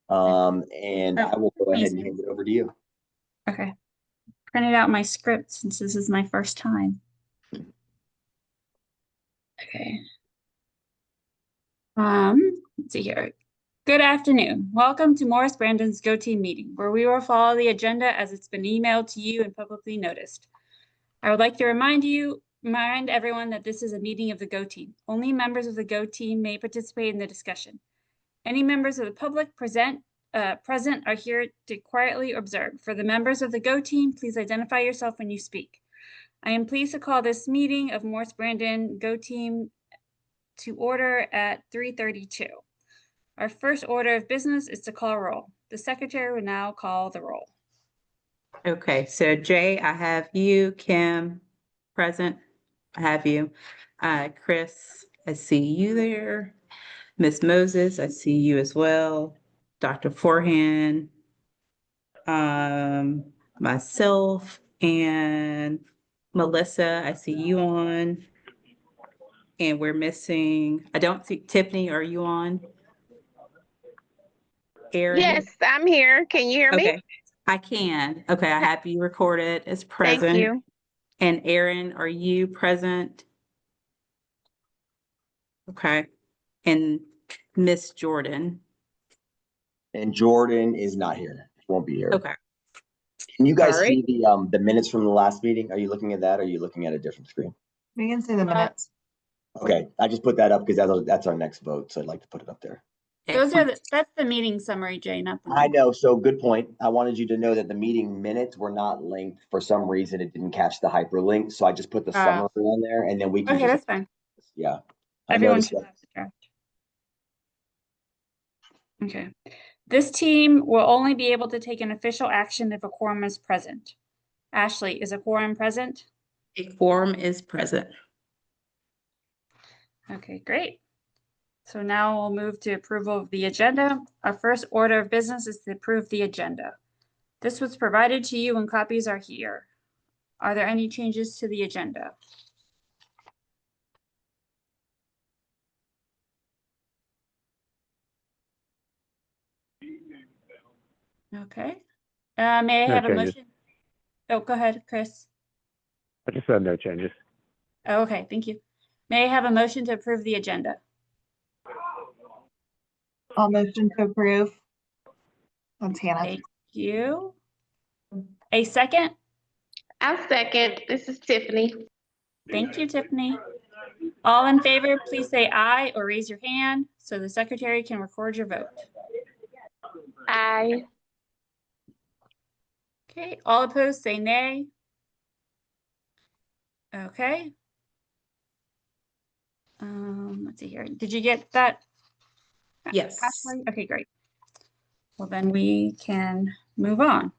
And I will go ahead and hand it over to you. Okay. Printed out my script since this is my first time. Okay. Let's see here. Good afternoon. Welcome to Morris Brandon's GOTeam meeting, where we will follow the agenda as it's been emailed to you and publicly noticed. I would like to remind everyone that this is a meeting of the GOTeam. Only members of the GOTeam may participate in the discussion. Any members of the public present are here to quietly observe. For the members of the GOTeam, please identify yourself when you speak. I am pleased to call this meeting of Morris Brandon GOTeam to order at 3:32. Our first order of business is to call roll. The secretary will now call the roll. Okay, so Jay, I have you. Kim, present. I have you. Chris, I see you there. Miss Moses, I see you as well. Dr. Forehand, myself, and Melissa, I see you on. And we're missing, I don't see, Tiffany, are you on? Erin? Yes, I'm here. Can you hear me? Okay, I can. Okay, I have you recorded as present. Thank you. And Erin, are you present? Okay. And Miss Jordan? And Jordan is not here. She won't be here. Okay. Can you guys All right. see the minutes from the last meeting? Are you looking at that or are you looking at a different screen? We can see the minutes. Okay, I just put that up because that's our next vote, so I'd like to put it up there. That's the meeting summary, Jay, not the I know, so good point. I wanted you to know that the meeting minutes were not linked. For some reason, it didn't catch the hyperlink, so I just put the summary on there and then we can Okay, just, that's fine. yeah. Everyone should have the draft. Okay. This team will only be able to take an official action if a quorum is present. Ashley, is a quorum present? A quorum is present. Okay, great. So now we'll move to approval of the agenda. Our first order of business is to approve the agenda. This was provided to you and copies are here. Are there any changes to the agenda? Okay. May I have a motion? Oh, go ahead, Chris. I just said no changes. Oh, okay, thank you. May I have a motion to approve the agenda? I'll motion to approve. That's Hannah. Thank you. A second? I'll second. This is Tiffany. Thank you, Tiffany. All in favor, please say aye or raise your hand so the secretary can record your vote. Aye. Okay, all opposed say nay. Okay. Let's see here. Did you get that? Yes. Ashley? Okay, great. Well, then we can move on.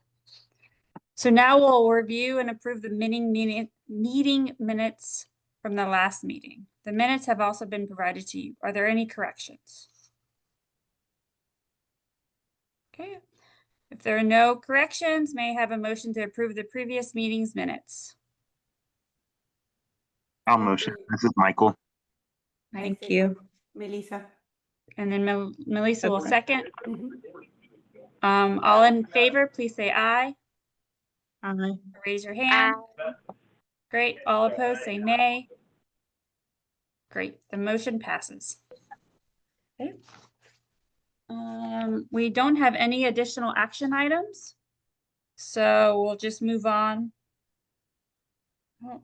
So now we'll review and approve the meeting minutes from the last meeting. The minutes have also been provided to you. Are there any corrections? Okay. If there are no corrections, may I have a motion to approve the previous meeting's minutes? I'll motion. This is Michael. Thank you. Melissa. And then Melissa will Okay. second. Mm-hmm. All in favor, please say aye. Aye. Raise your hand. Great. All opposed, say nay. Great. The motion passes. Okay. We don't have any additional action items, so we'll just move on. Oh.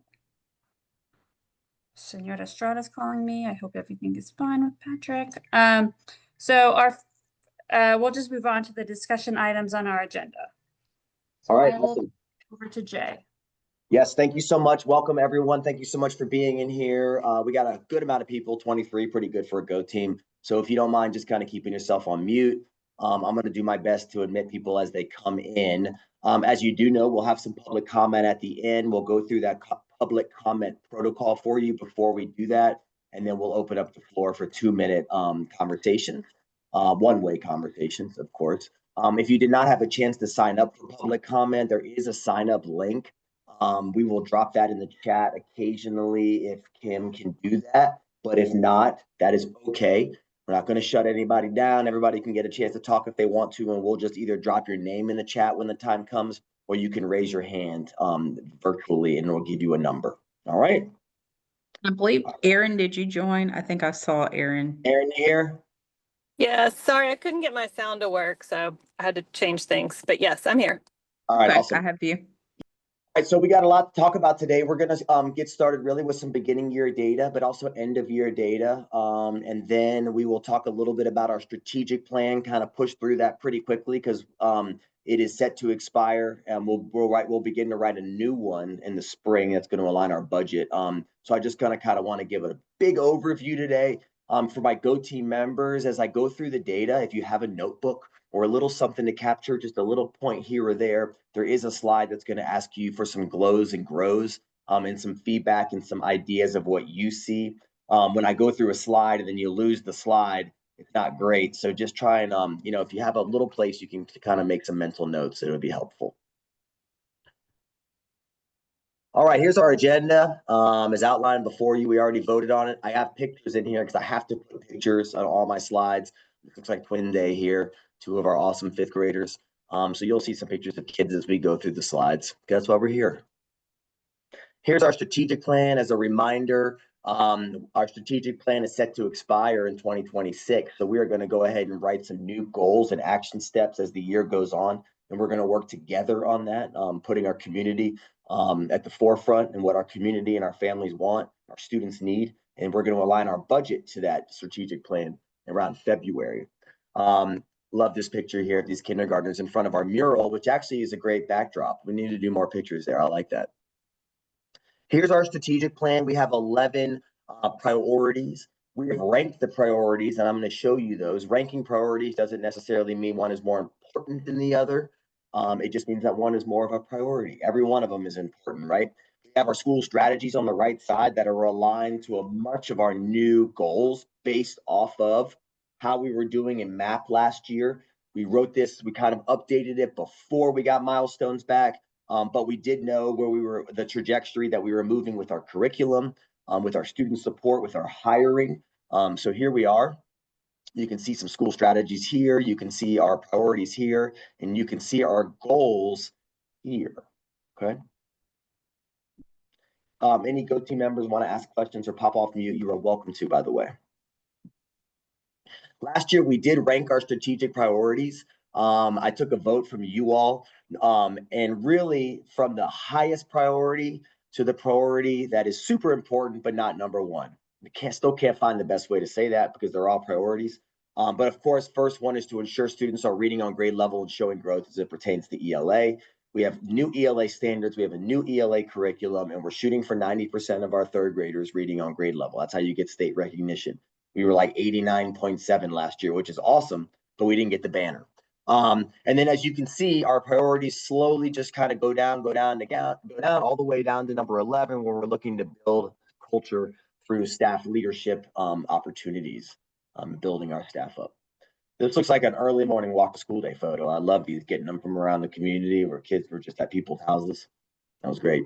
Senora Estrada's calling me. I hope everything is fine with Patrick. So we'll just move on to the discussion items on our agenda. All right. Over to Jay. Yes, thank you so much. Welcome, everyone. Thank you so much for being in here. We got a good amount of people, 23, pretty good for a GOTeam. So if you don't mind just kind of keeping yourself on mute, I'm going to do my best to admit people as they come in. As you do know, we'll have some public comment at the end. We'll go through that public comment protocol for you before we do that. And then we'll open up the floor for 2-minute conversations, one-way conversations, of course. If you did not have a chance to sign up for public comment, there is a sign-up link. We will drop that in the chat occasionally if Kim can do that, but if not, that is okay. We're not going to shut anybody down. Everybody can get a chance to talk if they want to, and we'll just either drop your name in the chat when the time comes, or you can raise your hand virtually and we'll give you a number. All right. I believe, Aaron, did you join? I think I saw Aaron. Aaron, you here? Yeah, sorry, I couldn't get my sound to work, so I had to change things. But yes, I'm here. All right, Okay, awesome. I have you. All right, so we got a lot to talk about today. We're going to get started really with some beginning year data, but also end of year data. And then we will talk a little bit about our strategic plan, kind of push through that pretty quickly because it is set to expire, and we'll begin to write a new one in the spring that's going to align our budget. So I just kind of want to give a big overview today for my GOTeam members as I go through the data. If you have a notebook or a little something to capture, just a little point here or there is a slide that's going to ask you for some glows and grows and some feedback and some ideas of what you see. When I go through a slide and then you lose the slide, it's not great. So just try and, if you have a little place you can kind of make some mental notes, it would be helpful. All right, here's our agenda. As outlined before you, we already voted on it. I have pictures in here because I have to put pictures on all my slides. It looks like Twin Day here, two of our awesome fifth graders. So you'll see some pictures of kids as we go through the slides. That's why we're here. Here's our strategic plan. As a reminder, our strategic plan is set to expire in 2026. So we are going to go ahead and write some new goals and action steps as the year goes on. And we're going to work together on that, putting our community at the forefront and what our community and our families want, our students need. And we're going to align our budget to that strategic plan around February. Love this picture here of these kindergartners in front of our mural, which actually is a great backdrop. We need to do more pictures there. I like that. Here's our strategic plan. We have 11 priorities. We have ranked the priorities, and I'm going to show you those. Ranking priorities doesn't necessarily mean one is more important than the other. It just means that one is more of a priority. Every one of them is important, right? We have our school strategies on the right side that are aligned to a much of our new goals based off of how we were doing in MAP last year. We wrote this, we kind of updated it before we got milestones back. But we did know where we were, the trajectory that we were moving with our curriculum, with our student support, with our hiring. So here we are. You can see some school strategies here. You can see our priorities here, and you can see our goals here. Okay. Any GOTeam members want to ask questions or pop off mute, you are welcome to, by the way. Last year, we did rank our strategic priorities. I took a vote from you all, and really from the highest priority to the priority that is super important, but not number one. We still can't find the best way to say that because they're all priorities. But of course, first one is to ensure students are reading on grade level and showing growth as it pertains to ELA. We have new ELA standards, we have a new ELA curriculum, and we're shooting for 90% of our third graders reading on grade level. That's how you get state recognition. We were like 89.7 last year, which is awesome, but we didn't get the banner. And then as you can see, our priorities slowly just kind of go down all the way down to number 11, where we're looking to build culture through staff leadership opportunities, building our staff up. This looks like an early morning walk to school day photo. I love these, getting them from around the community where kids were just at people's houses. That was great.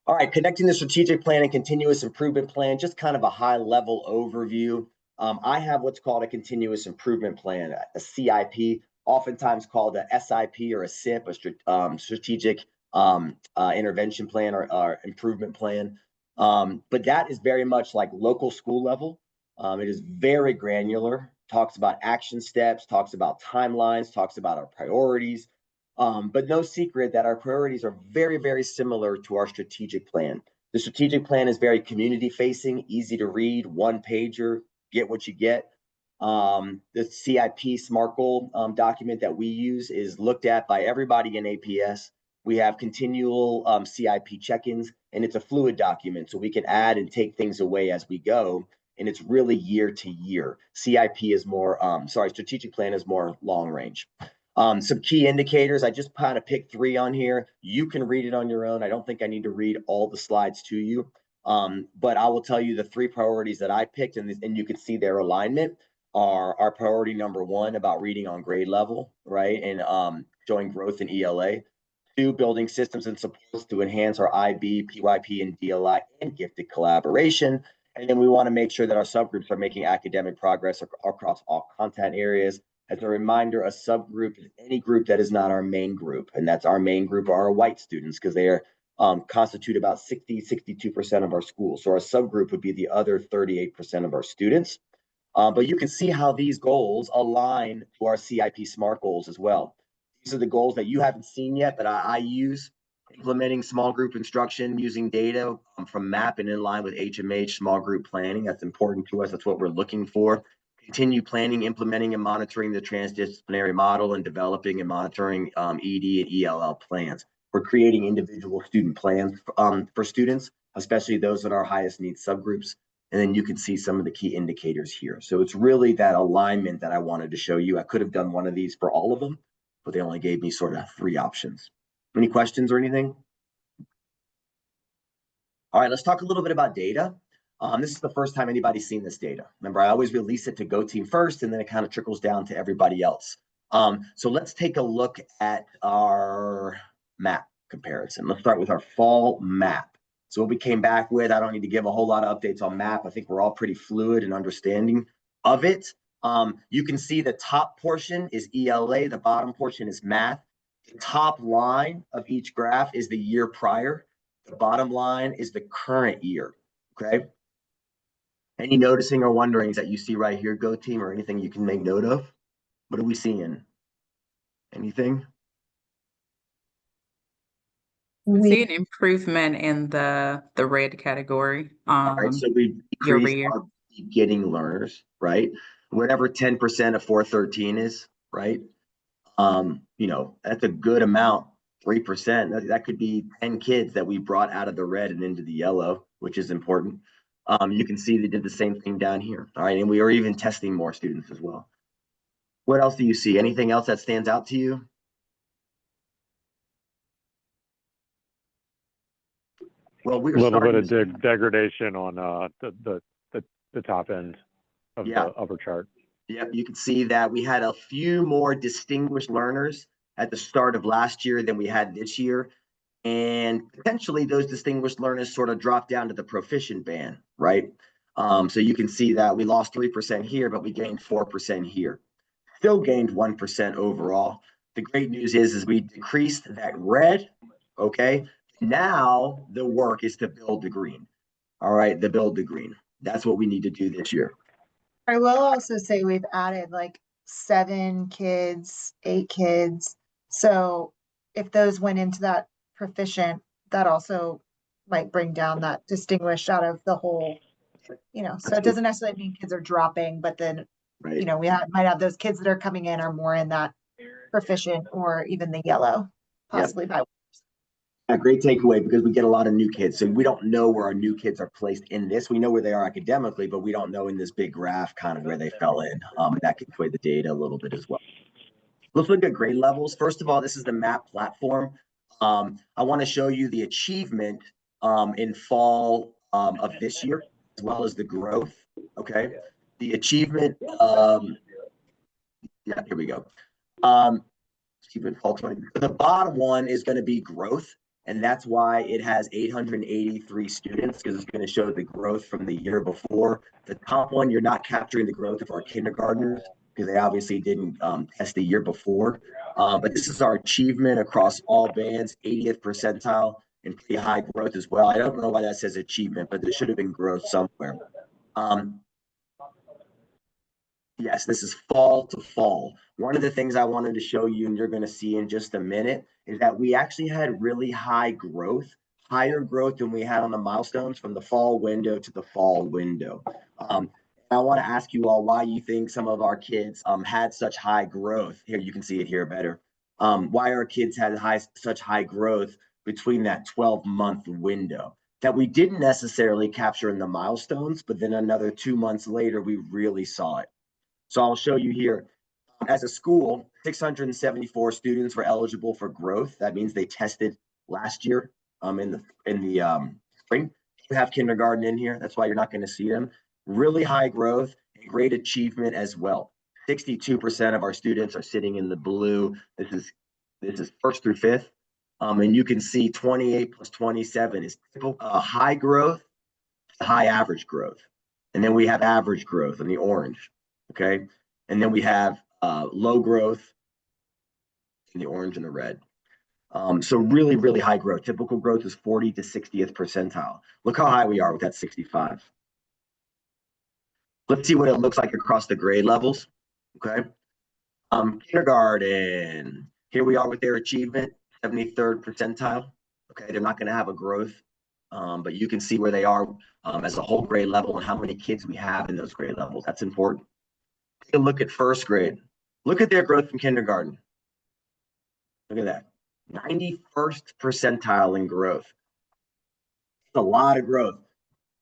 All right, connecting the strategic plan and continuous improvement plan, just kind of a high level overview. I have what's called a continuous improvement plan, a CIP, oftentimes called a SIP or a SIP, a strategic intervention plan or improvement plan. But that is very much like local school level. It is very granular, talks about action steps, talks about timelines, talks about our priorities. But no secret that our priorities are very, very similar to our strategic plan. The strategic plan is very community facing, easy to read, one pager, get what you get. The CIP SMART goal document that we use is looked at by everybody in APS. We have continual CIP check-ins, and it's a fluid document, so we can add and take things away as we go. And it's really year to year. CIP is more, strategic plan is more long range. Some key indicators, I just kind of picked 3 on here. You can read it on your own. I don't think I need to read all the slides to you. But I will tell you the 3 priorities that I picked, and you can see their alignment are our priority number 1 about reading on grade level, right? And showing growth in ELA. 2, building systems and supports to enhance our IB, PYP, and DLI and gifted collaboration. And then we want to make sure that our subgroups are making academic progress across all content areas. As a reminder, a subgroup is any group that is not our main group. And that's our main group are our white students because they are constitute about 62% of our school. So our subgroup would be the other 38% of our students. But you can see how these goals align to our CIP SMART goals as well. These are the goals that you haven't seen yet that I use. Implementing small group instruction using data from MAP and in line with HMH small group planning. That's important to us. That's what we're looking for. Continue planning, implementing, and monitoring the transdisciplinary model and developing and monitoring ED and ELL plans. We're creating individual student plans for students, especially those in our highest needs subgroups. And then you can see some of the key indicators here. So it's really that alignment that I wanted to show you. I could have done one of these for all of them, but they only gave me sort of 3 options. Any questions or anything? All right, let's talk a little bit about data. This is the first time anybody's seen this data. Remember, I always release it to GOTeam first, and then it kind of trickles down to everybody else. So let's take a look at our map comparison. Let's start with our fall map. So what we came back with, I don't need to give a whole lot of updates on map. I think we're all pretty fluid and understanding of it. You can see the top portion is ELA, the bottom portion is math. The top line of each graph is the year prior. The bottom line is the current year, okay? Any noticing or wonderings that you see right here, GOTeam, or anything you can make note of? What are we seeing? Anything? I see an improvement in the red category. All right, so we decreased year. our beginning learners, right? Whatever 10% of 413 is, right? You know, that's a good amount, 3%. That could be 10 kids that we brought out of the red and into the yellow, which is important. You can see they did the same thing down here. All right, and we are even testing more students as well. What else do you see? Anything else that stands out to you? Well, we're A little bit starting of degradation on the top end of Yeah. the upper chart. Yep, you can see that we had a few more distinguished learners at the start of last year than we had this year. And potentially those distinguished learners sort of dropped down to the proficient band, right? So you can see that we lost 3% here, but we gained 4% here. Still gained 1% overall. The great news is we decreased that red, okay? Now the work is to build the green. All right, the build the green. That's what we need to do this year. I will also say we've added like 7 kids, 8 kids. So if those went into that proficient, that also might bring down that distinguished out of the whole, so it doesn't necessarily mean kids are dropping, but then, Right. we might have those kids that are coming in are more in that proficient or even the yellow, possibly by. A great takeaway because we get a lot of new kids. So we don't know where our new kids are placed in this. We know where they are academically, but we don't know in this big graph kind of where they fell in. And that can sway the data a little bit as well. Let's look at grade levels. First of all, this is the MAP platform. I want to show you the achievement in fall of this year, as well as the growth. Okay. The achievement, yeah, here we go. Achievement fall 20. The bottom one is going to be growth. And that's why it has 883 students, because it's going to show the growth from the year before. The top one, you're not capturing the growth of our kindergartners, because they obviously didn't test the year before. But this is our achievement across all bands, 80th percentile, and pretty high growth as well. I don't know why that says achievement, but there should have been growth somewhere. Yes, this is fall to fall. One of the things I wanted to show you, and you're going to see in just a minute, is that we actually had really high growth, higher growth than we had on the milestones from the fall window to the fall window. I want to ask you all why you think some of our kids had such high growth. Here, you can see it here better. Why our kids had such high growth between that 12-month window that we didn't necessarily capture in the milestones, but then another 2 months later, we really saw it. So I'll show you here. As a school, 674 students were eligible for growth. That means they tested last year in the spring. You have kindergarten in here. That's why you're not going to see them. Really high growth and great achievement as well. 62% of our students are sitting in the blue. This is first through fifth. And you can see 28 plus 27 is high growth, high average growth. And then we have average growth in the orange, okay? And then we have low growth in the orange and the red. So really, really high growth. Typical growth is 40 to 60th percentile. Look how high we are with that 65. Let's see what it looks like across the grade levels, okay? Kindergarten, here we are with their achievement, 73rd percentile. Okay, they're not going to have a growth, but you can see where they are as a whole grade level and how many kids we have in those grade levels. That's important. Take a look at first grade. Look at their growth in kindergarten. Look at that, 91st percentile in growth. It's a lot of growth.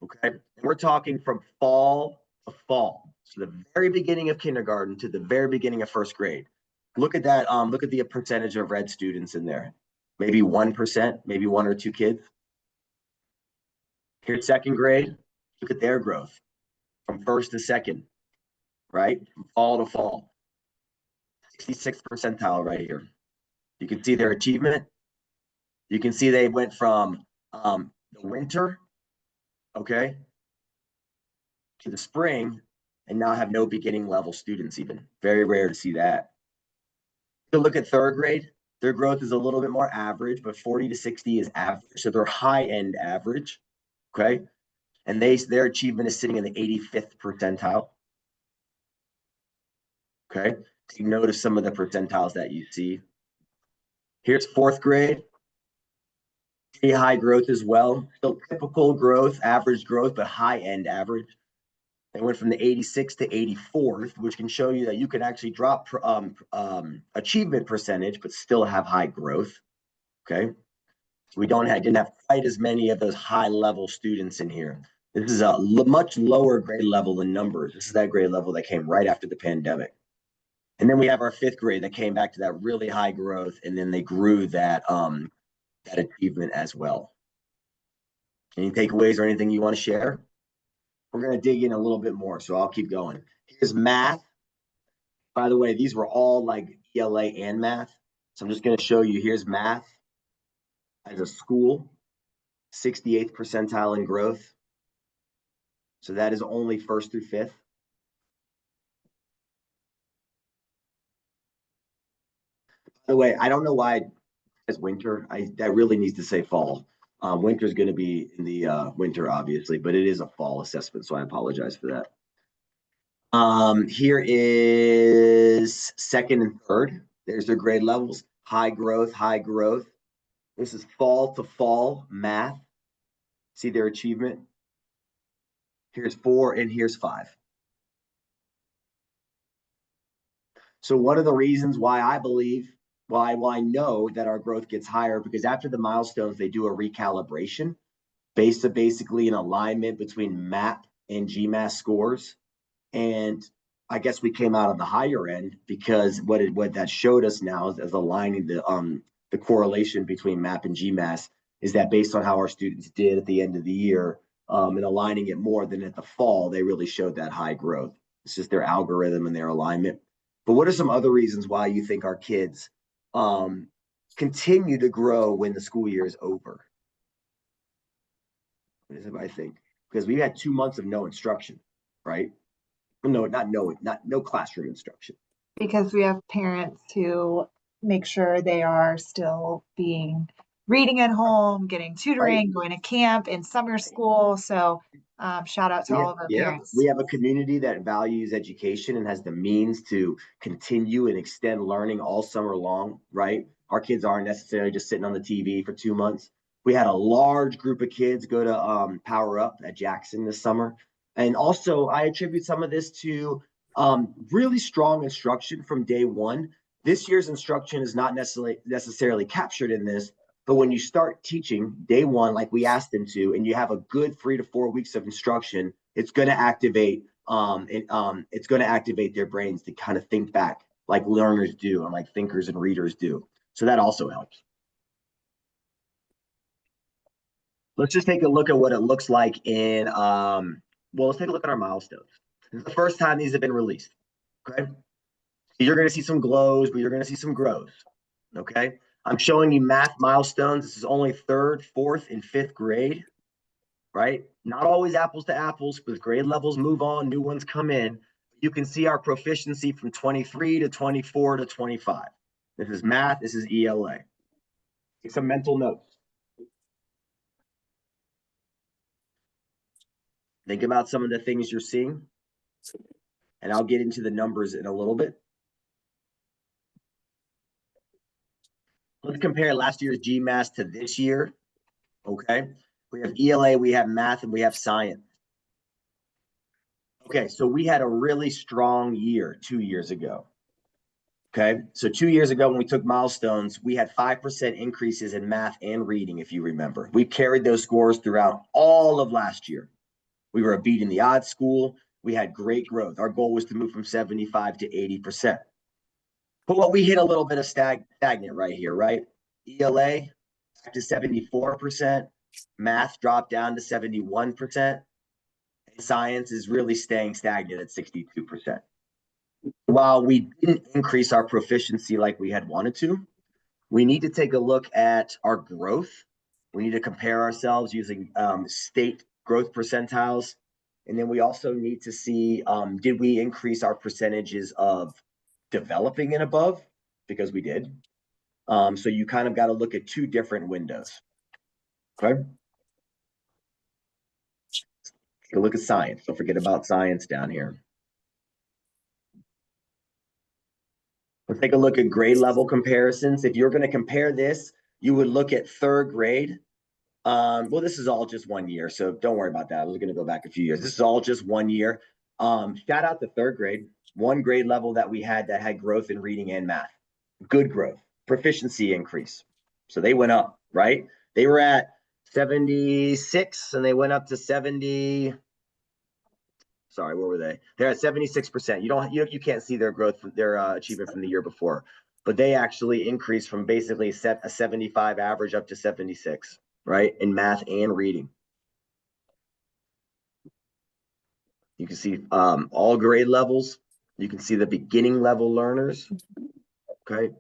Okay, and we're talking from fall to fall. So the very beginning of kindergarten to the very beginning of first grade. Look at that. Look at the percentage of red students in there. Maybe 1%, maybe 1 or 2 kids. Here's second grade. Look at their growth from first to second, right? From fall to fall. 66th percentile right here. You can see their achievement. You can see they went from the winter, okay, to the spring, and now have no beginning level students even. Very rare to see that. So look at third grade. Their growth is a little bit more average, but 40 to 60 is average. So they're high end average, okay? And their achievement is sitting in the 85th percentile. Okay, take note of some of the percentiles that you see. Here's fourth grade. Pretty high growth as well. Still typical growth, average growth, but high end average. They went from the 86th to 84th, which can show you that you can actually drop achievement percentage, but still have high growth. Okay, so we didn't have quite as many of those high level students in here. This is a much lower grade level in numbers. This is that grade level that came right after the pandemic. And then we have our fifth grade that came back to that really high growth, and then they grew that that achievement as well. Any takeaways or anything you want to share? We're going to dig in a little bit more, so I'll keep going. Here's math. By the way, these were all like ELA and math. So I'm just going to show you, here's math as a school, 68th percentile in growth. So that is only first through fifth. By the way, I don't know why it's winter. That really needs to say fall. Winter is going to be in the winter, obviously, but it is a fall assessment, so I apologize for that. Here is second and third. There's their grade levels. High growth, high growth. This is fall to fall math. See their achievement? Here's 4 and here's 5. So one of the reasons why I believe, why I know that our growth gets higher, because after the milestones, they do a recalibration basically an alignment between MAP and GMAS scores. And I guess we came out on the higher end because what that showed us now is aligning the correlation between MAP and GMAS is that based on how our students did at the end of the year and aligning it more than at the fall, they really showed that high growth. It's just their algorithm and their alignment. But what are some other reasons why you think our kids continue to grow when the school year is over? What is it, I think? Because we had 2 months of no instruction, right? No, no classroom instruction. Because we have parents who make sure they are still reading at home, getting tutoring, going to camp in summer school. So shout out to all of our parents. We have a community that values education and has the means to continue and extend learning all summer long, right? Our kids aren't necessarily just sitting on the TV for 2 months. We had a large group of kids go to Power Up at Jackson this summer. And also, I attribute some of this to really strong instruction from day one. This year's instruction is not necessarily captured in this, but when you start teaching day one, like we asked them to, and you have a good 3 to 4 weeks of instruction, it's going to activate it's going to activate their brains to kind of think back like learners do and like thinkers and readers do. So that also helps. Let's just take a look at what it looks like in well, let's take a look at our milestones. This is the first time these have been released. Okay. You're going to see some glows, but you're going to see some growths. Okay. I'm showing you math milestones. This is only 3rd, 4th, and 5th grade, right? Not always apples to apples, because grade levels move on, new ones come in. You can see our proficiency from 23 to 24 to 25. This is math, this is ELA. Take some mental notes. Think about some of the things you're seeing, and I'll get into the numbers in a little bit. Let's compare last year's GMAS to this year, okay? We have ELA, we have math, and we have science. Okay, so we had a really strong year 2 years ago. Okay, so 2 years ago when we took milestones, we had 5% increases in math and reading, if you remember. We carried those scores throughout all of last year. We were a beat in the odds school. We had great growth. Our goal was to move from 75 to 80%. But what we hit a little bit of stagnant right here, right? ELA back to 74%. Math dropped down to 71%. And science is really staying stagnant at 62%. While we didn't increase our proficiency like we had wanted to, we need to take a look at our growth. We need to compare ourselves using state growth percentiles. And then we also need to see, did we increase our percentages of developing and above? Because we did. So you kind of got to look at two different windows. Okay. Take a look at science. Don't forget about science down here. Let's take a look at grade level comparisons. If you're going to compare this, you would look at third grade. Well, this is all just 1 year, so don't worry about that. I was going to go back a few years. This is all just 1 year. Shout out to third grade, one grade level that we had that had growth in reading and math. Good growth, proficiency increase. So they went up, right? They were at 76 and they went up to 70. Sorry, where were they? They're at 76%. You can't see their growth, their achievement from the year before, but they actually increased from basically a 75 average up to 76, right? In math and reading. You can see all grade levels. You can see the beginning level learners, okay?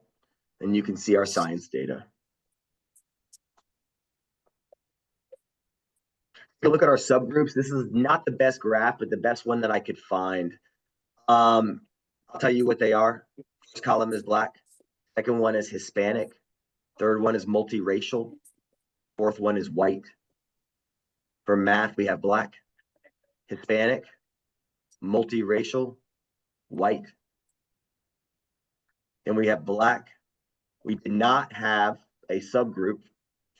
And you can see our science data. Look at our subgroups. This is not the best graph, but the best one that I could find. I'll tell you what they are. First column is Black. Second one is Hispanic. Third one is multiracial. Fourth one is white. For math, we have Black, Hispanic, multiracial, white. Then we have Black. We did not have a subgroup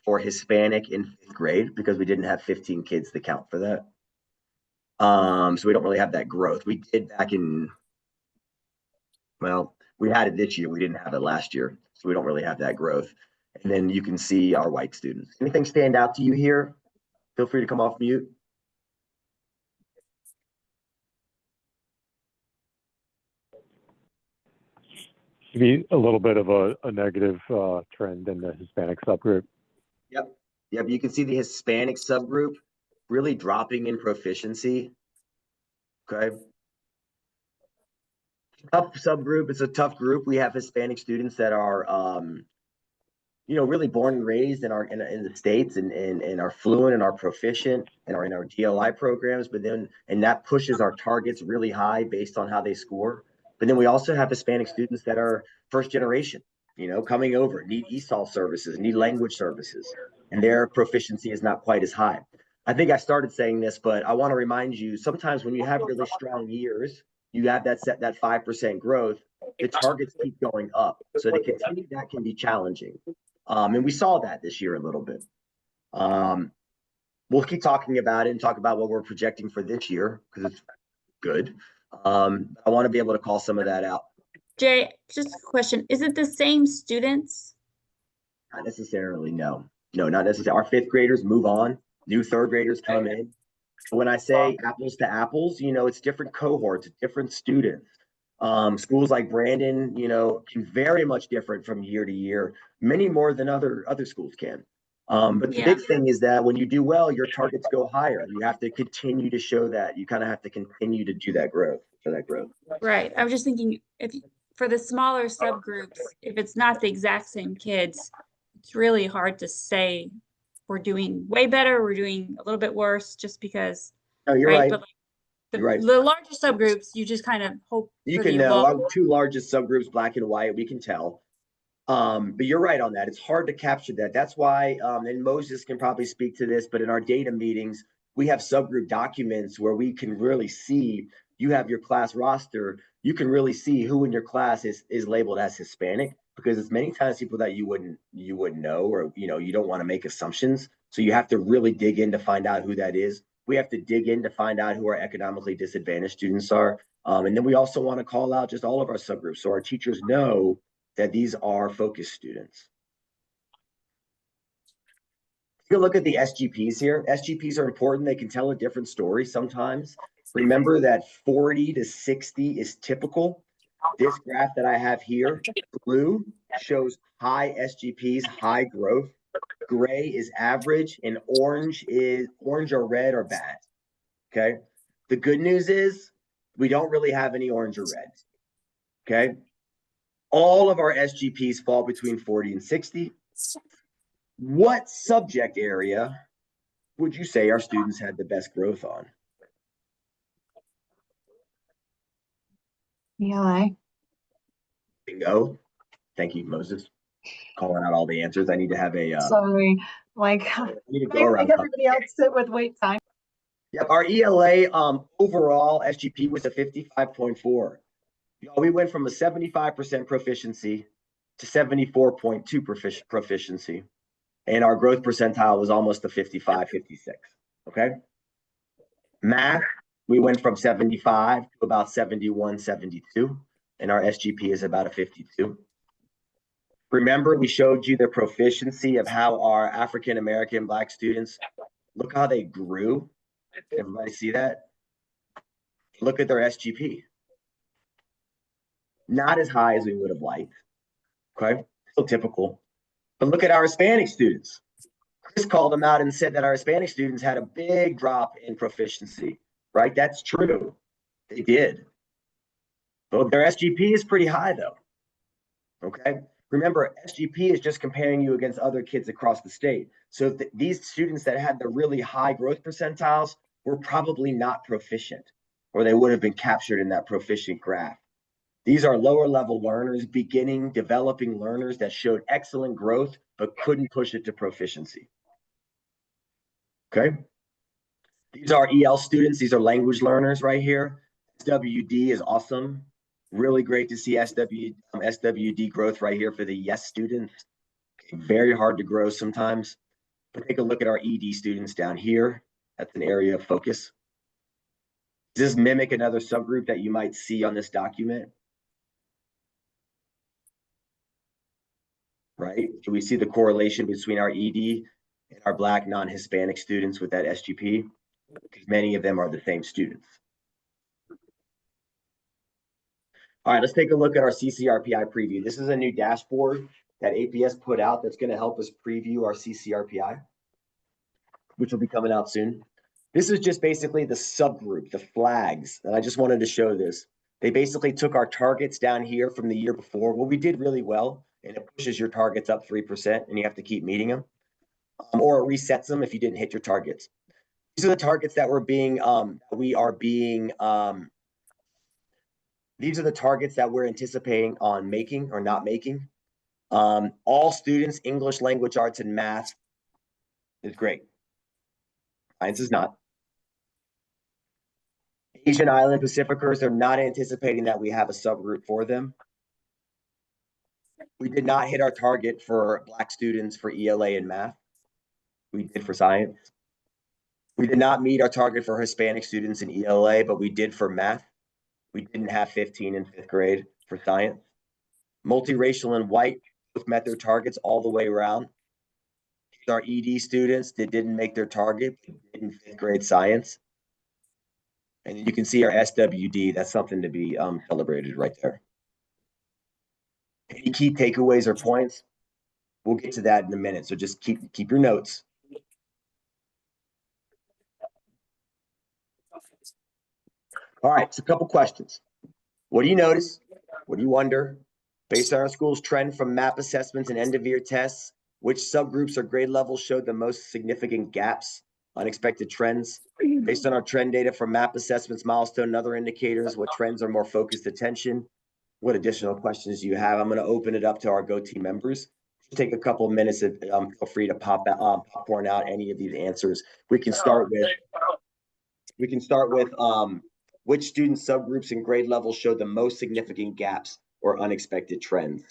for Hispanic in 5th grade because we didn't have 15 kids to count for that. So we don't really have that growth. We did back in, well, we had it this year. We didn't have it last year. So we don't really have that growth. And then you can see our white students. Anything stand out to you here? Feel free to come off mute. Be a little bit of a negative trend in the Hispanic subgroup. Yep, you can see the Hispanic subgroup really dropping in proficiency. Okay. Tough subgroup. It's a tough group. We have Hispanic students that are, really born and raised in the States and are fluent and are proficient and are in our DLI programs, and that pushes our targets really high based on how they score. But then we also have Hispanic students that are first generation, coming over, need ESOL services, need language services, and their proficiency is not quite as high. I think I started saying this, but I want to remind you, sometimes when you have really strong years, you have that 5% growth, the targets keep going up. So to continue that can be challenging. And we saw that this year a little bit. We'll keep talking about it and talk about what we're projecting for this year because it's good. I want to be able to call some of that out. Jay, just a question. Is it the same students? Not necessarily, no. No, not necessarily. Our 5th graders move on. New 3rd graders come in. When I say apples to apples, it's different cohorts, different students. Schools like Brandon, can very much different from year to year, many more than other schools can. But the big thing is that when you do well, your targets go higher. You have to continue to show that. You kind of have to continue to do that growth, Right. I was just thinking for the smaller subgroups, if it's not the exact same kids, it's really hard to say we're doing way better, we're doing a little bit worse, just because, No, you're right? right. But like You're right. the larger subgroups, you just kind of hope You for can the know, low. our two largest subgroups, black and white, we can tell. But you're right on that. It's hard to capture that. That's why, and Moses can probably speak to this, but in our data meetings, we have subgroup documents where we can really see, you have your class roster, you can really see who in your class is labeled as Hispanic, because it's many times people that you wouldn't know, or you don't want to make assumptions. So you have to really dig in to find out who that is. We have to dig in to find out who our economically disadvantaged students are. And then we also want to call out just all of our subgroups so our teachers know that these are focus students. Take a look at the SGPs here. SGPs are important. They can tell a different story sometimes. Remember that 40 to 60 is typical. This graph that I have here, blue shows high SGPs, high growth. Gray is average, and orange or red or bad. Okay. The good news is we don't really have any orange or red. Okay. All of our SGPs fall between 40 and 60. What subject area would you say our students had the best growth on? ELA. Bingo. Thank you, Moses. Calling out all the answers. I need to have a Sorry, like, I need to I go around. make everybody else sit with wait time. Yep, our ELA overall SGP was a 55.4. We went from a 75% proficiency to 74.2 proficiency. And our growth percentile was almost a 55, 56. Okay. Math, we went from 75 to about 71, 72. And our SGP is about a 52. Remember, we showed you the proficiency of how our African American Black students, look how they grew. Everybody see that? Look at their SGP. Not as high as we would have liked. Okay. Still typical. But look at our Hispanic students. Chris called them out and said that our Hispanic students had a big drop in proficiency, right? That's true. They did. But their SGP is pretty high, though. Okay. Remember, SGP is just comparing you against other kids across the state. So these students that had the really high growth percentiles were probably not proficient, or they would have been captured in that proficient graph. These are lower level learners, developing learners that showed excellent growth, but couldn't push it to proficiency. Okay. These are EL students. These are language learners right here. SWD is awesome. Really great to see SWD growth right here for the YES students. Okay, very hard to grow sometimes. But take a look at our ED students down here. That's an area of focus. Does this mimic another subgroup that you might see on this document? Right? Do we see the correlation between our ED and our Black non-Hispanic students with that SGP? Because many of them are the same students. All right, let's take a look at our CCRPI preview. This is a new dashboard that APS put out that's going to help us preview our CCRPI, which will be coming out soon. This is just basically the subgroup, the flags, and I just wanted to show this. They basically took our targets down here from the year before. Well, we did really well, and it pushes your targets up 3%, and you have to keep meeting them, or it resets them if you didn't hit your targets. These are the targets that these are the targets that we're anticipating on making or not making. All students, English, language arts, and math is great. Science is not. Asian Island Pacificers, they're not anticipating that we have a subgroup for them. We did not hit our target for Black students for ELA and math. We did for science. We did not meet our target for Hispanic students in ELA, but we did for math. We didn't have 15 in 5th grade for science. Multiracial and white both met their targets all the way around. Our ED students that didn't make their target in 5th grade science. And you can see our SWD, that's something to be celebrated right there. Any key takeaways or points? We'll get to that in a minute, so just keep your notes. All right, so a couple questions. What do you notice? What do you wonder? Based on our school's trend from MAP assessments and end of year tests, Which subgroups or grade levels showed the most significant gaps, unexpected trends? Based on our trend data from map assessments, milestone, and other indicators, what trends are more focused attention? What additional questions do you have? I'm going to open it up to our GOTeam members. Just take a couple of minutes and feel free to popcorn out any of these answers. We can start with which student subgroups and grade levels showed the most significant gaps or unexpected trends?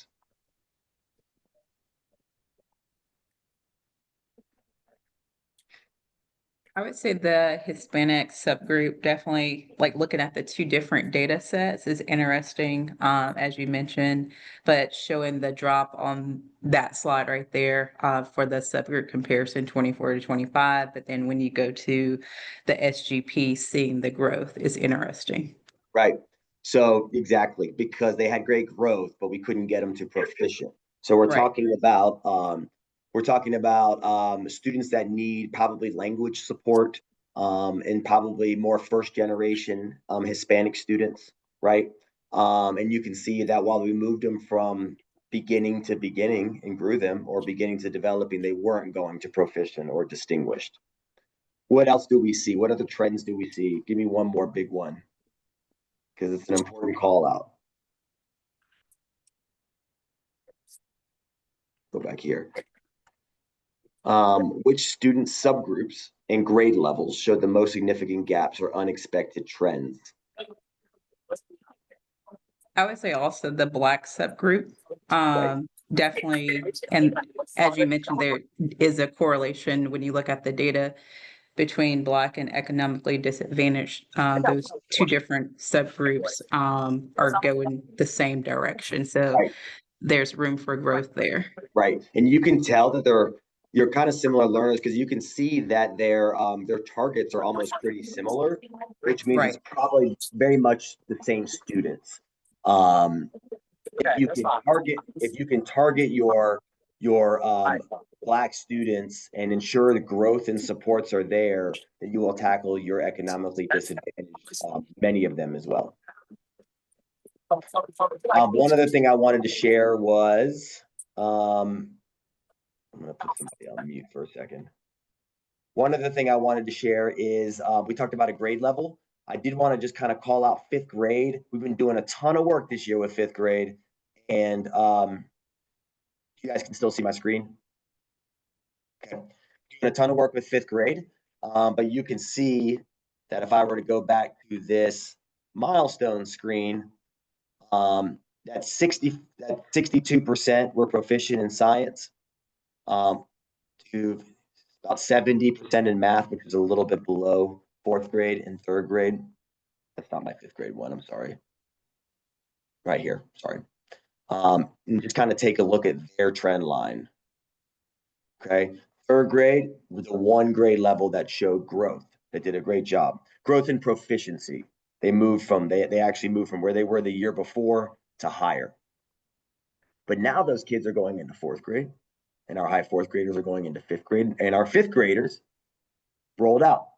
I would say the Hispanic subgroup, definitely, like looking at the two different data sets is interesting, as you mentioned, but showing the drop on that slide right there, for the subgroup comparison 24 to 25. But then when you go to the SGP, seeing the growth is interesting. Right. So exactly, because they had great growth, but we couldn't get them to proficient. So we're Right. talking about students that need probably language support, and probably more first generation Hispanic students, right? And you can see that while we moved them from beginning to beginning and grew them, or beginning to developing, they weren't going to proficient or distinguished. What else do we see? What other trends do we see? Give me one more big one, because it's an important call out. Go back here. Which student subgroups and grade levels showed the most significant gaps or unexpected trends? I would say also the Black subgroup, Right. definitely. And as you mentioned, there is a correlation when you look at the data between Black and economically disadvantaged. Those two different subgroups are going the same direction. So Right. there's room for growth there. Right. And you can tell that you're kind of similar learners, because you can see that their targets are almost pretty similar, which means Right. it's probably very much the same students. If you can target your Black students and ensure the growth and supports are there, then you will tackle your economically disadvantaged, many of them as well. One other thing I wanted to share was, I'm going to put somebody on mute for a second. One other thing I wanted to share is, we talked about a grade level. I did want to just kind of call out fifth grade. We've been doing a ton of work this year with fifth grade, and you guys can still see my screen. Okay, doing a ton of work with fifth grade, but you can see that if I were to go back to this milestone screen, that 62% were proficient in science, to about 70% in math, which is a little bit below fourth grade and third grade. That's not my fifth grade one, I'm sorry. Right here, sorry. And just kind of take a look at their trend line. Okay, third grade was the one grade level that showed growth, that did a great job. Growth and proficiency. They actually moved from where they were the year before to higher. But now those kids are going into fourth grade, and our high fourth graders are going into fifth grade, and our fifth graders rolled out.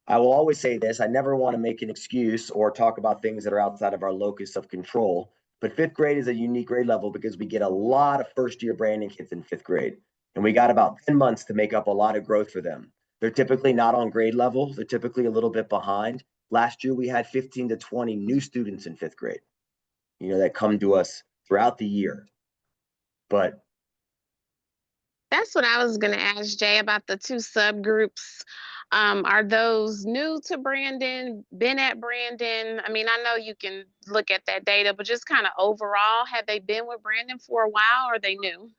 I will always say this, I never want to make an excuse or talk about things that are outside of our locus of control, but fifth grade is a unique grade level because we get a lot of first year Brandon kids in fifth grade, and we got about 10 months to make up a lot of growth for them. They're typically not on grade level. They're typically a little bit behind. Last year, we had 15 to 20 new students in fifth grade, that come to us throughout the year. But That's what I was going to ask Jay about the two subgroups. Are those new to Brandon, been at Brandon? I mean, I know you can look at that data, but just kind of overall, have they been with Brandon for a while, or are they new?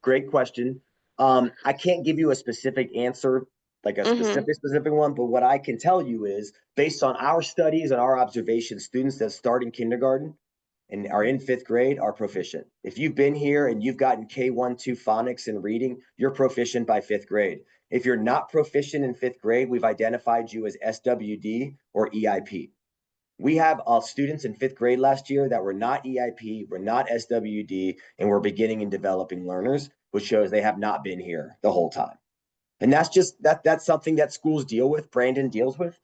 great question. I can't give you a specific answer, like a specific one, but what I can tell you is, based on our studies and our observations, students that start in kindergarten and are in fifth grade are proficient. If you've been here and you've gotten K1, 2 phonics and reading, you're proficient by fifth grade. If you're not proficient in fifth grade, we've identified you as SWD or EIP. We have students in fifth grade last year that were not EIP, were not SWD, and were beginning and developing learners, which shows they have not been here the whole time. And that's something that schools deal with, Brandon deals with,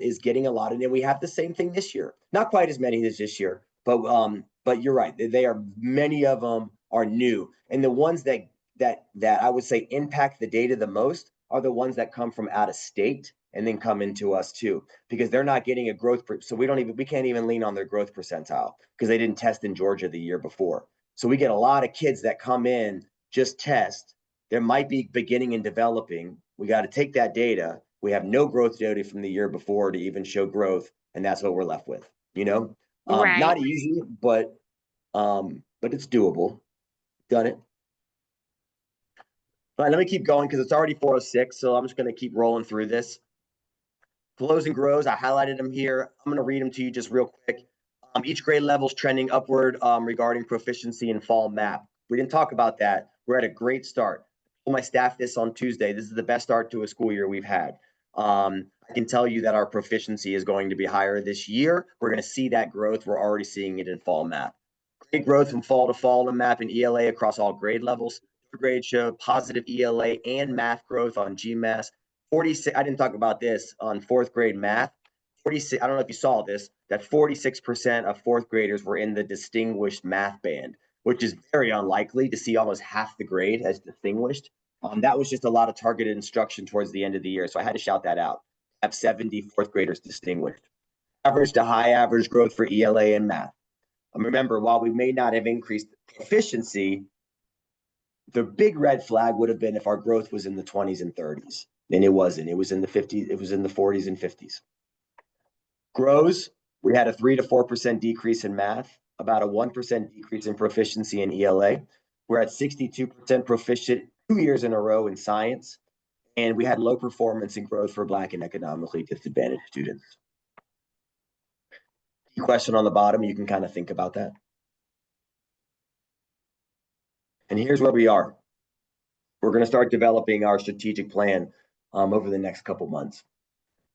is getting a lot of it. We have the same thing this year. Not quite as many as this year, but you're right. Many of them are new. And the ones that that I would say impact the data the most are the ones that come from out of state and then come into us too, because they're not getting a growth. So we can't even lean on their growth percentile because they didn't test in Georgia the year before. So we get a lot of kids that come in, just test. There might be beginning and developing. We got to take that data. We have no growth data from the year before to even show growth. And that's what we're left with, Right. not easy, but it's doable. Done it. All right, let me keep going because it's already 4:06, so I'm just going to keep rolling through this. Flows and grows, I highlighted them here. I'm going to read them to you just real quick. Each grade level is trending upward regarding proficiency in fall map. We didn't talk about that. We're at a great start. I told my staff this on Tuesday. This is the best start to a school year we've had. I can tell you that our proficiency is going to be higher this year. We're going to see that growth. We're already seeing it in fall map. Great growth from fall to fall in map and ELA across all grade levels. Third grade showed positive ELA and math growth on GMAS. 46, I didn't talk about this on fourth grade math. 46, I don't know if you saw this, that 46% of fourth graders were in the distinguished math band, which is very unlikely to see almost half the grade as distinguished. That was just a lot of targeted instruction towards the end of the year. So I had to shout that out. I have 70 fourth graders distinguished. Average to high average growth for ELA and math. Remember, while we may not have increased proficiency, the big red flag would have been if our growth was in the 20s and 30s. And it wasn't. It was in the 50s. It was in the 40s and 50s. Grows, we had a 3 to 4% decrease in math, about a 1% decrease in proficiency in ELA. We're at 62% proficient 2 years in a row in science. And we had low performance and growth for Black and economically disadvantaged students. Question on the bottom, you can kind of think about that. And here's where we are. We're going to start developing our strategic plan over the next couple months.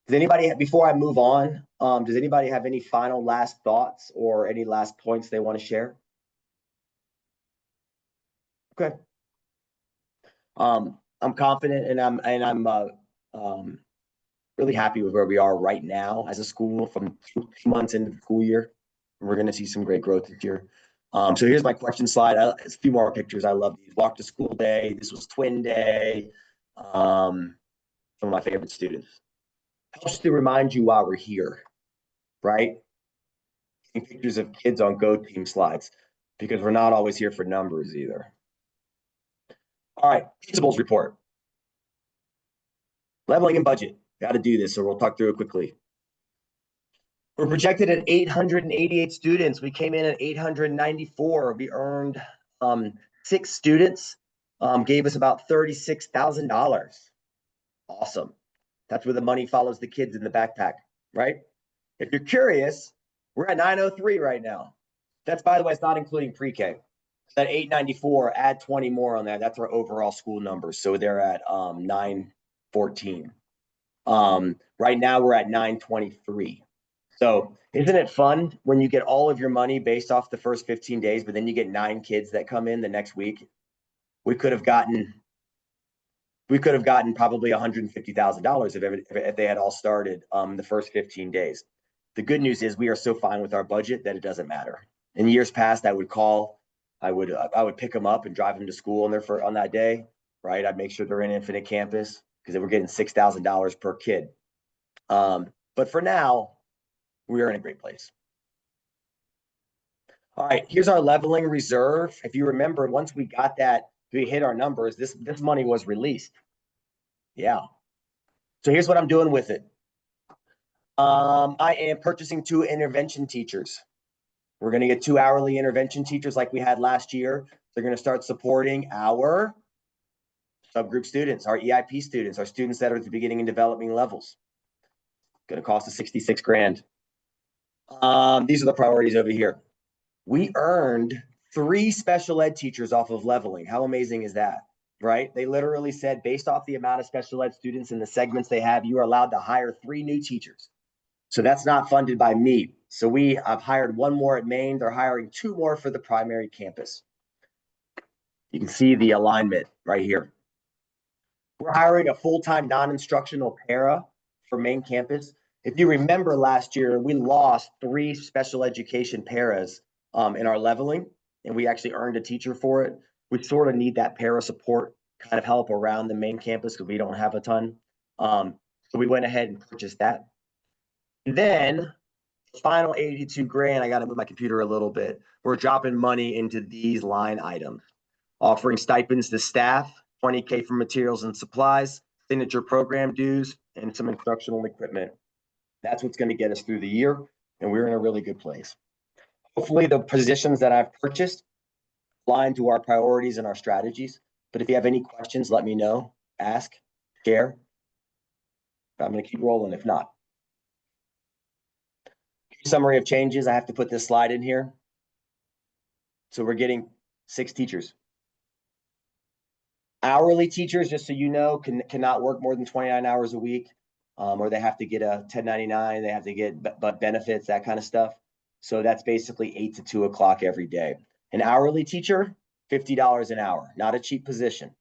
Does anybody, before I move on, does anybody have any final last thoughts or any last points they want to share? Okay. I'm confident and I'm really happy with where we are right now as a school from 2 months into the school year. We're going to see some great growth this year. So here's my question slide. It's a few more pictures. I love these. Walk to school day. This was twin day. Some of my favorite students. Helps to remind you why we're here, right? Taking pictures of kids on GOTeam slides because we're not always here for numbers either. All right, principals report. Leveling and budget. Got to do this, so we'll talk through it quickly. We're projected at 888 students. We came in at 894. We earned 6 students, gave us about $36,000. Awesome. That's where the money follows the kids in the backpack, right? If you're curious, we're at 903 right now. That's, by the way, it's not including pre-K. That 894, add 20 more on that. That's our overall school numbers. So they're at 914. Right now we're at 923. So isn't it fun when you get all of your money based off the first 15 days, but then you get 9 kids that come in the next week? We could have gotten probably $150,000 if they had all started the first 15 days. The good news is we are so fine with our budget that it doesn't matter. In years past, I would pick them up and drive them to school on that day, right? I'd make sure they're in Infinite Campus because they were getting $6,000 per kid. But for now, we are in a great place. All right, here's our leveling reserve. If you remember, once we got that, we hit our numbers, this money was released. Yeah. So here's what I'm doing with it. I am purchasing 2 intervention teachers. We're going to get 2 hourly intervention teachers like we had last year. They're going to start supporting our subgroup students, our EIP students, our students that are at the beginning and developing levels. Going to cost us $66,000. These are the priorities over here. We earned 3 special ed teachers off of leveling. How amazing is that, right? They literally said, based off the amount of special ed students and the segments they have, you are allowed to hire 3 new teachers. So that's not funded by me. So I've hired 1 more at Maine. They're hiring 2 more for the primary campus. You can see the alignment right here. We're hiring a full-time non-instructional para for Maine campus. If you remember last year, we lost 3 special education paras in our leveling, and we actually earned a teacher for it. We sort of need that para support kind of help around the main campus because we don't have a ton. So we went ahead and purchased that. And then the final 82 grand, I got to move my computer a little bit. We're dropping money into these line items, offering stipends to staff, 20K for materials and supplies, signature program dues, and some instructional equipment. That's what's going to get us through the year, and we're in a really good place. Hopefully the positions that I've purchased align to our priorities and our strategies. But if you have any questions, let me know, ask, share. I'm going to keep rolling if not. Summary of changes. I have to put this slide in here. So we're getting 6 teachers. Hourly teachers, just so you know, cannot work more than 29 hours a week, or they have to get a 1099, they have to get benefits, that kind of stuff. So that's basically 8 to 2 o'clock every day. An hourly teacher, $50 an hour, not a cheap position.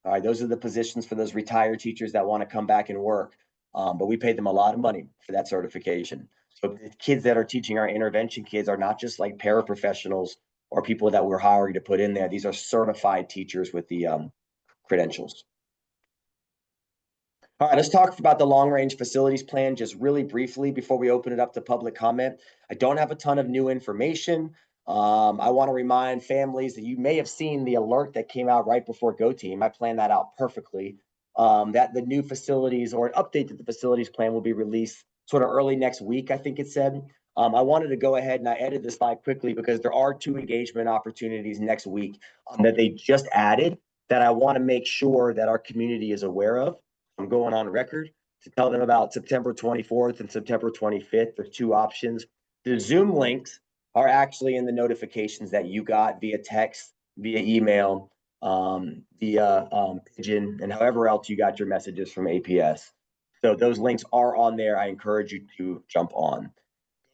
All right, those are the positions for those retired teachers that want to come back and work. But we paid them a lot of money for that certification. So the kids that are teaching our intervention kids are not just like paraprofessionals or people that we're hiring to put in there. These are certified teachers with the credentials. All right, let's talk about the long-range facilities plan just really briefly before we open it up to public comment. I don't have a ton of new information. I want to remind families that you may have seen the alert that came out right before GOTeam. I planned that out perfectly. That the new facilities or an update to the facilities plan will be released sort of early next week, I think it said. I wanted to go ahead and I edited this slide quickly because there are 2 engagement opportunities next week that they just added that I want to make sure that our community is aware of. I'm going on record to tell them about September 24th and September 25th. There's 2 options. The Zoom links are actually in the notifications that you got via text, via email, via pigeon, and however else you got your messages from APS. So those links are on there. I encourage you to jump on.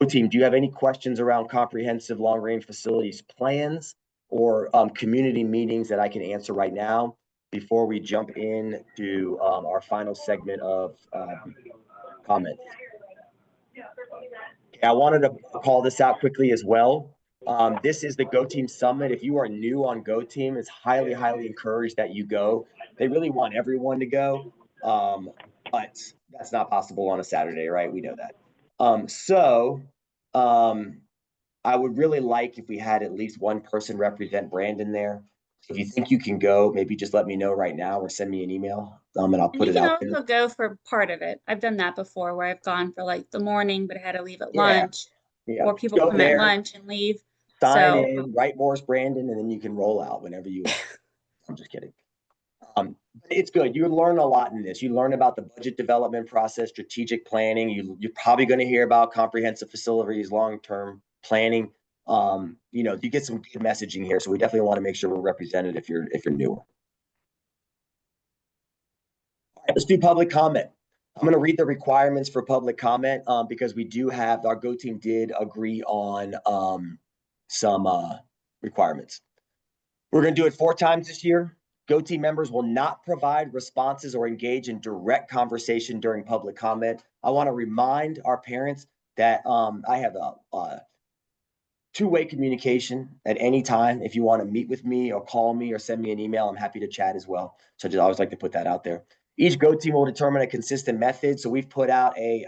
GOTeam, do you have any questions around comprehensive long-range facilities plans or community meetings that I can answer right now before we jump into our final segment of comments? Okay, I wanted to call this out quickly as well. This is the GOTeam Summit. If you are new on GOTeam, it's highly, highly encouraged that you go. They really want everyone to go, but that's not possible on a Saturday, right? We know that. I would really like if we had at least one person represent Brandon there. If you think you can go, maybe just let me know right now or send me an email, and I'll And put you it can out there. also go for part of it. I've done that before where I've gone for like the morning, but I had to leave at Yeah. lunch. Yeah, Or people go come at there, lunch and leave. sign So in, write Morris Brandon, and then you can roll out whenever you want. I'm just kidding. It's good. You learn a lot in this. You learn about the budget development process, strategic planning. You're probably going to hear about comprehensive facilities, long-term planning. You know, you get some good messaging here. So we definitely want to make sure we're represented if you're newer. All right, let's do public comment. I'm going to read the requirements for public comment because we do have, our GOTeam did agree on some requirements. We're going to do it 4 times this year. GOTeam members will not provide responses or engage in direct conversation during public comment. I want to remind our parents that I have a 2-way communication at any time. If you want to meet with me or call me or send me an email, I'm happy to chat as well. So I just always like to put that out there. Each GOTeam will determine a consistent method. So we've put out a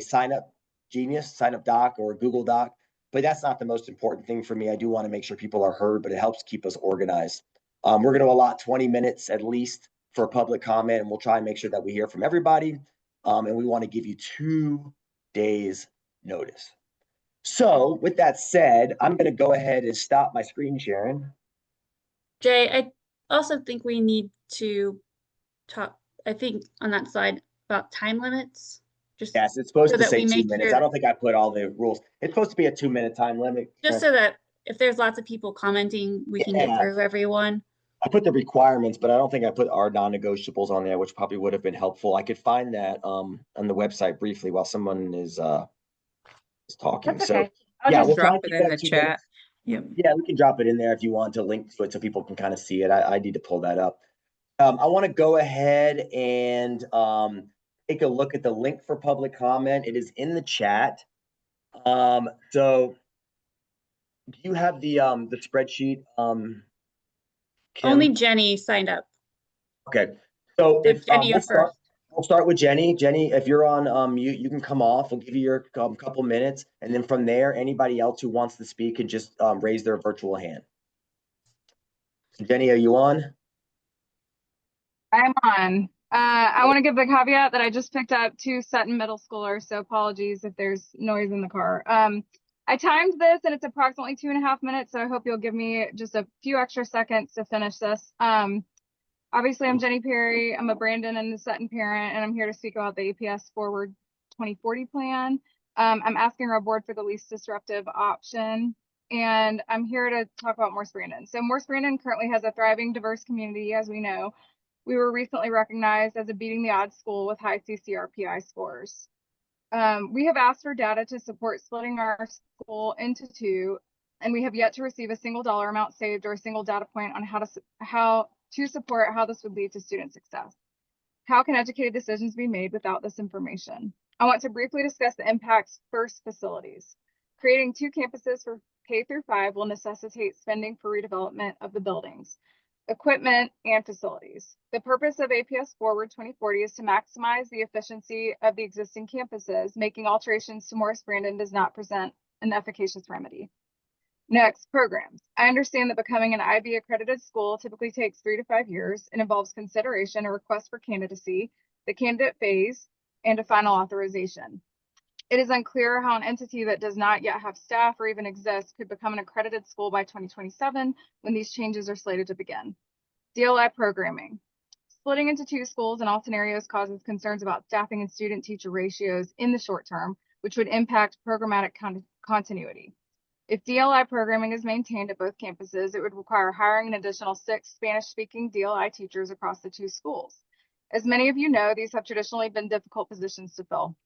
sign up Genius, sign up doc or a Google Doc, but that's not the most important thing for me. I do want to make sure people are heard, but it helps keep us organized. We're going to allot 20 minutes at least for public comment, and we'll try and make sure that we hear from everybody. And we want to give you 2 days notice. So with that said, I'm going to go ahead and stop my screen sharing. Jay, I also think we need to talk, I think on that slide about time limits. Just Yes, it's supposed so to that say we 2 make minutes. sure I don't think I put all the rules. It's supposed to be a 2-minute time limit. just so that if there's lots of people commenting, we can get Yeah. through everyone. I put the requirements, but I don't think I put our non-negotiables on there, which probably would have been helpful. I could find that on the website briefly while someone is talking. That's So okay. I'll yeah, just we'll try drop and it keep in it the at 2 chat. minutes. Yep. Yeah, we can drop it in there if you want to link to it so people can kind of see it. I need to pull that up. I want to go ahead and take a look at the link for public comment. It is in the chat. So you have the spreadsheet, Kim? Only Jenny signed up. Okay, so If Jenny, you're first. we'll start with Jenny. Jenny, if you're on mute, you can come off. We'll give you your couple minutes, and then from there, anybody else who wants to speak can just raise their virtual hand. So Jenny, are you on? I'm on. I want to give the caveat that I just picked up 2 Sutton middle schoolers, so apologies if there's noise in the car. I timed this and it's approximately 2.5 minutes, so I hope you'll give me just a few extra seconds to finish this. Obviously, I'm Jenny Perry. I'm a Brandon and the Sutton parent, and I'm here to speak about the APS Forward 2040 plan. I'm asking our board for the least disruptive option, and I'm here to talk about Morse Brandon. So Morse Brandon currently has a thriving, diverse community, as we know. We were recently recognized as a beating the odds school with high CCRPI scores. We have asked for data to support splitting our school into 2, and we have yet to receive a single dollar amount saved or a single data point on how to support how this would lead to student success. How can educated decisions be made without this information? I want to briefly discuss the impacts first. Facilities. Creating 2 campuses for K through 5 will necessitate spending for redevelopment of the buildings, equipment, and facilities. The purpose of APS Forward 2040 is to maximize the efficiency of the existing campuses. Making alterations to Morris Brandon does not present an efficacious remedy. Next, programs. I understand that becoming an IB accredited school typically takes 3 to 5 years and involves consideration, a request for candidacy, the candidate phase, and a final authorization. It is unclear how an entity that does not yet have staff or even exist could become an accredited school by 2027 when these changes are slated to begin. DLI programming. Splitting into 2 schools in all scenarios causes concerns about staffing and student-teacher ratios in the short term, which would impact programmatic continuity. If DLI programming is maintained at both campuses, it would require hiring an additional 6 Spanish-speaking DLI teachers across the 2 schools. As many of you know, these have traditionally been difficult positions to fill.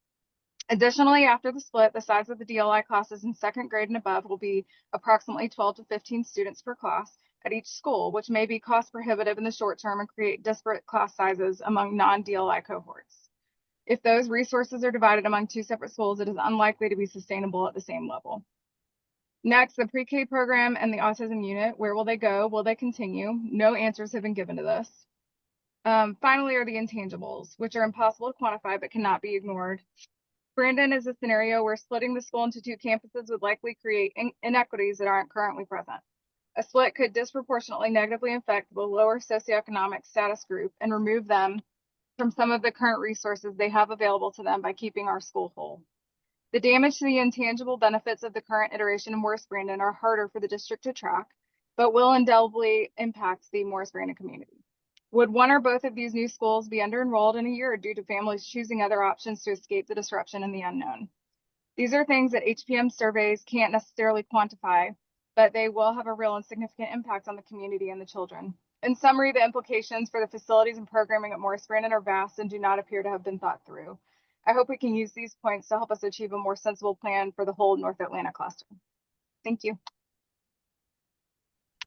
Additionally, after the split, the size of the DLI classes in 2nd grade and above will be approximately 12 to 15 students per class at each school, which may be cost prohibitive in the short term and create disparate class sizes among non-DLI cohorts. If those resources are divided among 2 separate schools, it is unlikely to be sustainable at the same level. Next, the pre-K program and the autism unit. Where will they go? Will they continue? No answers have been given to this. Finally are the intangibles, which are impossible to quantify but cannot be ignored. Brandon is a scenario where splitting the school into 2 campuses would likely create inequities that aren't currently present. A split could disproportionately negatively affect the lower socioeconomic status group and remove them from some of the current resources they have available to them by keeping our school whole. The damage to the intangible benefits of the current iteration of Morris Brandon are harder for the district to track, but will indelibly impact the Morris Brandon community. Would one or both of these new schools be under-enrolled in a year due to families choosing other options to escape the disruption and the unknown? These are things that HPM surveys can't necessarily quantify, but they will have a real and significant impact on the community and the children. In summary, the implications for the facilities and programming at Morris Brandon are vast and do not appear to have been thought through. I hope we can use these points to help us achieve a more sensible plan for the whole North Atlanta cluster. Thank you.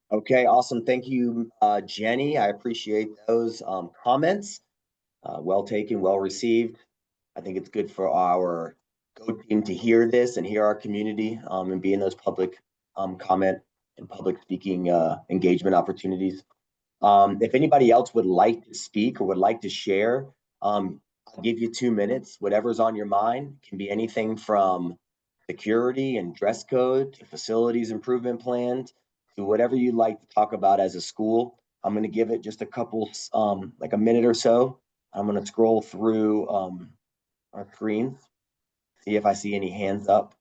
Okay, awesome. Thank you, Jenny. I appreciate those comments. Well taken, well received. I think it's good for our GOTeam to hear this and hear our community and be in those public comment and public speaking engagement opportunities. If anybody else would like to speak or would like to share, I'll give you 2 minutes. Whatever's on your mind. It can be anything from security and dress code to facilities improvement plans to whatever you'd like to talk about as a school. I'm going to give it just a couple, like a minute or so. I'm going to scroll through our screens, see if I see any hands up.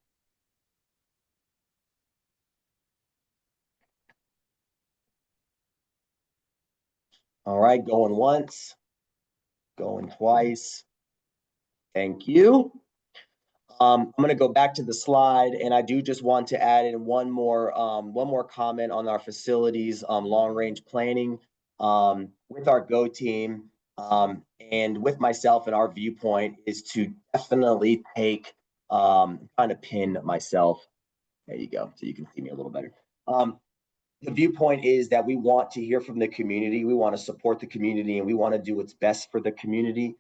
All right, going once, going twice. Thank you. I'm going to go back to the slide, and I do just want to add in one more comment on our facilities long-range planning with our GOTeam and with myself, and our viewpoint is to definitely take kind of pin myself. There you go, so you can see me a little better. The viewpoint is that we want to hear from the community. We want to support the community, and we want to do what's best for the community.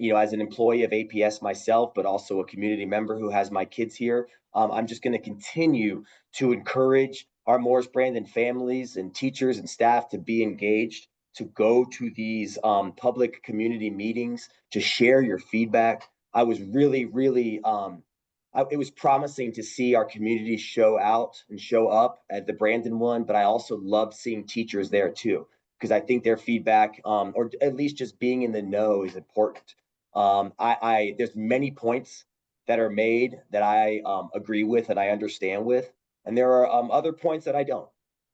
as an employee of APS myself, but also a community member who has my kids here, I'm just going to continue to encourage our Morris Brandon families and teachers and staff to be engaged, to go to these public community meetings, to share your feedback. I was really, really, it was promising to see our community show out and show up at the Brandon one, but I also loved seeing teachers there too, because I think their feedback, or at least just being in the know, is important. There's many points that are made that I agree with and I understand with, and there are other points that I don't.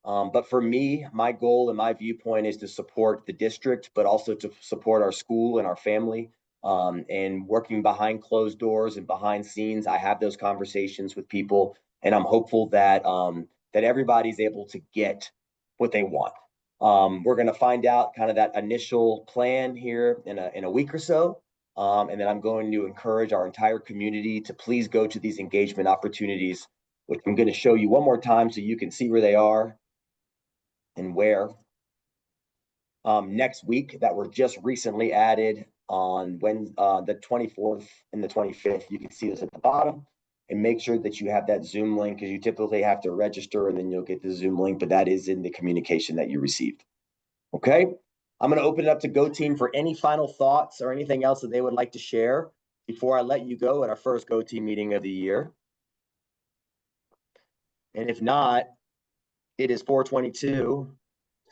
But for me, my goal and my viewpoint is to support the district, but also to support our school and our family. And working behind closed doors and behind scenes, I have those conversations with people, and I'm hopeful that that everybody's able to get what they want. We're going to find out kind of that initial plan here in a week or so. And then I'm going to encourage our entire community to please go to these engagement opportunities, which I'm going to show you one more time so you can see where they are and where. Next week, that were just recently added on the 24th and the 25th. You can see this at the bottom. And make sure that you have that Zoom link, because you typically have to register and then you'll get the Zoom link, but that is in the communication that you received. Okay, I'm going to open it up to GOTeam for any final thoughts or anything else that they would like to share before I let you go at our first GOTeam meeting of the year. And if not, it is 4:22, so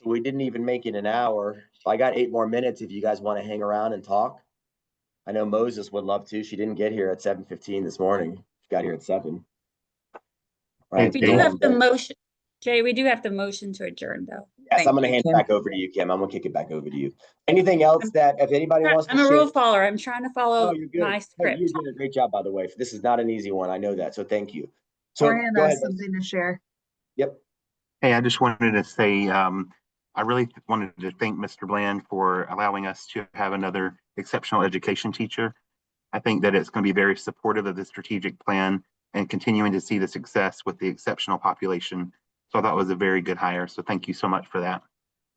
we didn't even make it an hour. So I got 8 more minutes if you guys want to hang around and talk. I know Moses would love to. She didn't get here at 7:15 this morning. She got here at 7. Right. We do have the motion, Jay, we do have the motion to adjourn though. Yes, I'm going to hand it back over to you, Kim. I'm going to kick it back over to you. Anything else that if anybody wants to I'm a share? rule follower. I'm trying to follow Oh, you're good. my Hey, script. you're doing a great job, by the way. This is not an easy one. I know that. So thank you. So Orion go has ahead. something to share. Yep. Hey, I just wanted to say, I really wanted to thank Mr. Bland for allowing us to have another exceptional education teacher. I think that it's going to be very supportive of the strategic plan and continuing to see the success with the exceptional population. So I thought it was a very good hire. So thank you so much for that.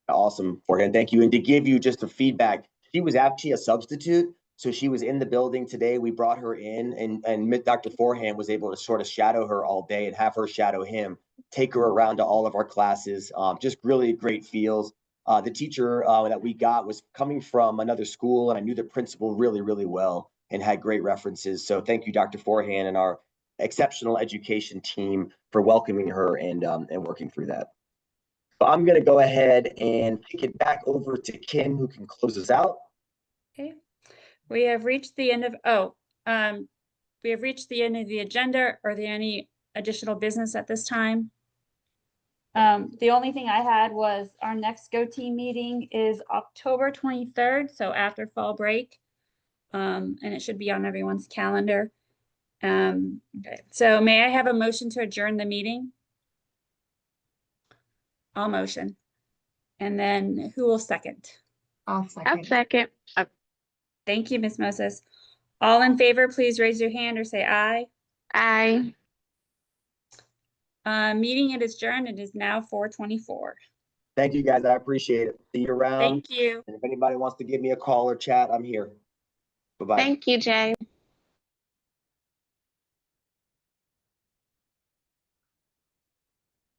Awesome, Forehand. Thank you. And to give you just a feedback, she was actually a substitute. So she was in the building today. We brought her in, and Dr. Forehand was able to sort of shadow her all day and have her shadow him, take her around to all of our classes. Just really great feels. The teacher that we got was coming from another school, and I knew the principal really, really well and had great references. So thank you, Dr. Forehand, and our exceptional education team for welcoming her and working through that. So I'm going to go ahead and kick it back over to Kim, who can close us out. Okay. We have reached the end of, we have reached the end of the agenda. Are there any additional business at this time? The only thing I had was our next GOTeam meeting is October 23rd, so after fall break. And it should be on everyone's calendar. Okay. So may I have a motion to adjourn the meeting? I'll motion. And then who will second? I'll I'll second. Thank you, Ms. Moses. All in favor, please raise your hand or say aye. Aye. Meeting is adjourned. It is now 4:24. Thank you, guys. I appreciate it. See you around. Thank you. And if anybody wants to give me a call or chat, I'm here. Bye-bye. Thank you, Jay.